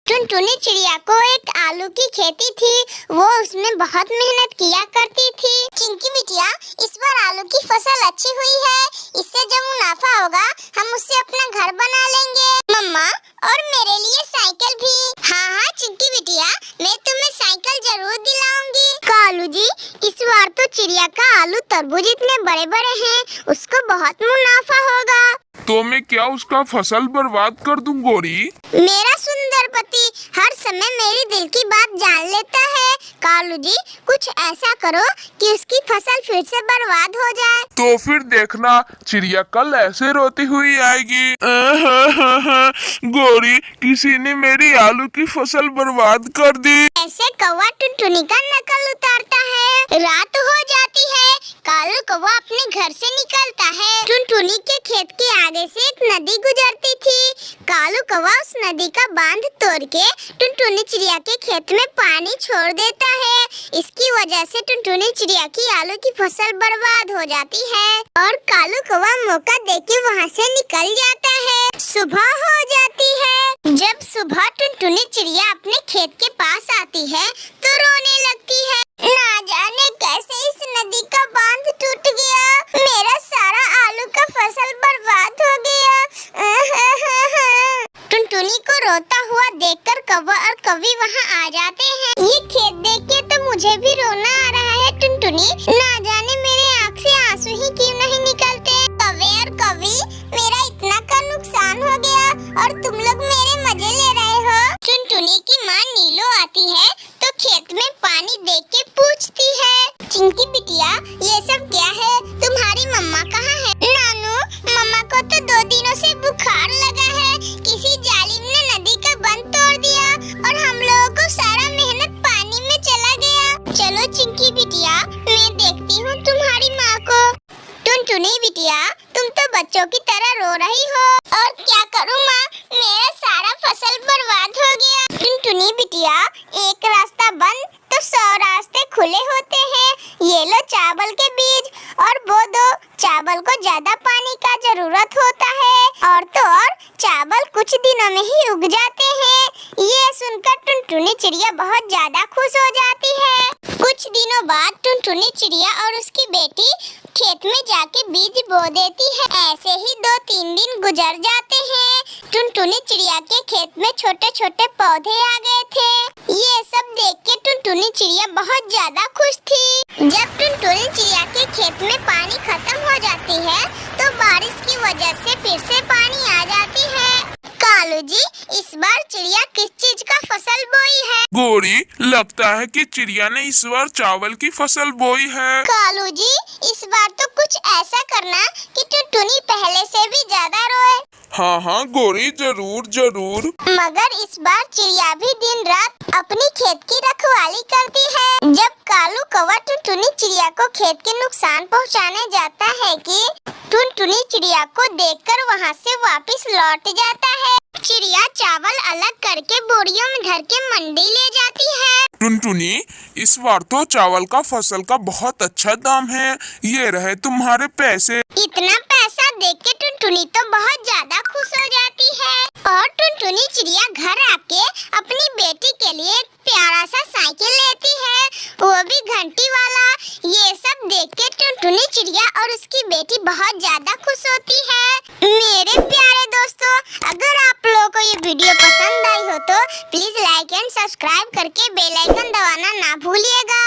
टुनटुनी चिड़िया को एक आलू की खेती थी। वो उसमें बहुत मेहनत किया करती थी। चिंकी बिटिया, इस बार आलू की फसल अच्छी हुई है। इससे जो मुनाफा होगा हम उससे अपना घर बना लेंगे। मम्मा, और मेरे लिए साइकिल भी। हाँ चिंकी बिटिया, मैं तुम्हें साइकिल जरूर दिलाऊंगी। कालू जी, इस बार तो चिड़िया का आलू तरबूज इतने बड़े बड़े हैं, उसको बहुत मुनाफा होगा। तो मैं क्या उसका फसल बर्बाद कर दूं गौरी? मेरा सुंदर पति हर समय मेरी दिल की बात जान लेता है। कालू जी, कुछ ऐसा करो कि उसकी फसल फिर से बर्बाद हो जाए। तो फिर देखना, चिड़िया कल ऐसे रोती हुई आएगी। गौरी, किसी ने मेरी आलू की फसल बर्बाद कर दी। ऐसे कौवा टुनटुनी का नकल उतारता है। रात हो जाती है, कालू कौवा अपने घर से निकलता है। टुनटुनी के खेत के आगे से एक नदी गुजरती थी। कालू कौवा उस नदी का बांध तोड़ के टुनटुनी चिड़िया के खेत में पानी छोड़ देता है। इसकी वजह से टुनटुनी चिड़िया की आलू की फसल बर्बाद हो जाती है और कालू कौवा मौका देके वहाँ से निकल जाता है। सुबह हो जाती है। जब सुबह टुनटुनी चिड़िया अपने खेत के पास आती है तो रोने लगती है। ना जाने कैसे इस नदी का बांध टूट गया, मेरा सारा आलू का फसल बर्बाद हो गया। टुनटुनी को रोता हुआ देखकर कौवा और कवि वहाँ आ जाते हैं। ये खेत देख के तो मुझे भी रोना आ रहा है टुनटुनी, ना जाने मेरे आँख से आंसू ही क्यों नहीं निकलते। कौवे और कवि, मेरा इतना का नुकसान हो गया और तुम लोग मेरे मजे ले रहे हो। टुनटुनी की माँ नीलो आती है तो खेत में पानी देख के पूछती है, चिंकी बिटिया, ये सब क्या है? तुम्हारी मम्मा कहाँ है? नानू, मम्मा को तो 2 दिनों से बुखार लगा है। किसी जालिम ने नदी का बंध तोड़ दिया और हम लोगों को सारा मेहनत पानी में चला गया। चलो चिंकी बिटिया, मैं देखती हूँ तुम्हारी माँ को। टुनटुनी बिटिया, तुम तो बच्चों की तरह रो रही हो। और क्या करूँ माँ, मेरा सारा फसल बर्बाद हो गया। टुनटुनी बिटिया, एक रास्ता बंद तो 100 रास्ते खुले होते हैं। ये लो चावल के बीज और बो दो। चावल को ज्यादा पानी का जरूरत होता है और तो और चावल कुछ दिनों में ही उग जाते हैं। ये सुनकर टुनटुनी चिड़िया बहुत ज्यादा खुश हो जाती है। कुछ दिनों बाद टुनटुनी चिड़िया और उसकी बेटी खेत में जाके बीज बो देती है। ऐसे ही 2-3 दिन गुजर जाते हैं। टुनटुनी चिड़िया के खेत में छोटे छोटे पौधे आ गए थे। ये सब देख के टुनटुनी चिड़िया बहुत ज्यादा खुश थी। जब टुनटुनी चिड़िया के खेत में पानी खत्म हो जाती है तो बारिश की वजह से फिर से पानी आ जाती है। कालू जी, इस बार चिड़िया किस चीज का फसल बोई है? गौरी, लगता है कि चिड़िया ने इस बार चावल की फसल बोई है। कालू जी, इस बार तो कुछ ऐसा करना कि टुनटुनी पहले से भी ज्यादा रोए। हाँ गौरी, जरूर जरूर। मगर इस बार चिड़िया भी दिन रात अपनी खेत की रखवाली करती है। जब कालू कौवा टुनटुनी चिड़िया को खेत के नुकसान पहुंचाने जाता है कि टुनटुनी चिड़िया को देखकर वहां से वापस लौट जाता है। चिड़िया चावल अलग करके बोरियों में धर के मंडी ले जाती है। टुनटुनी, इस बार तो चावल का फसल का बहुत अच्छा दाम है। ये रहे तुम्हारे पैसे। इतना पैसा देख के टुनटुनी तो बहुत ज्यादा खुश हो जाती है और टुनटुनी चिड़िया घर आके अपनी बेटी के लिए एक प्यारा सा साइकिल लेती है, वो भी घंटी वाला। ये सब देख के टुनटुनी चिड़िया और उसकी बेटी बहुत ज्यादा खुश होती है। मेरे प्यारे दोस्तों, अगर आप लोगों को ये वीडियो पसंद आई हो तो प्लीज लाइक एंड सब्सक्राइब करके बेल आइकन दबाना ना भूलिए।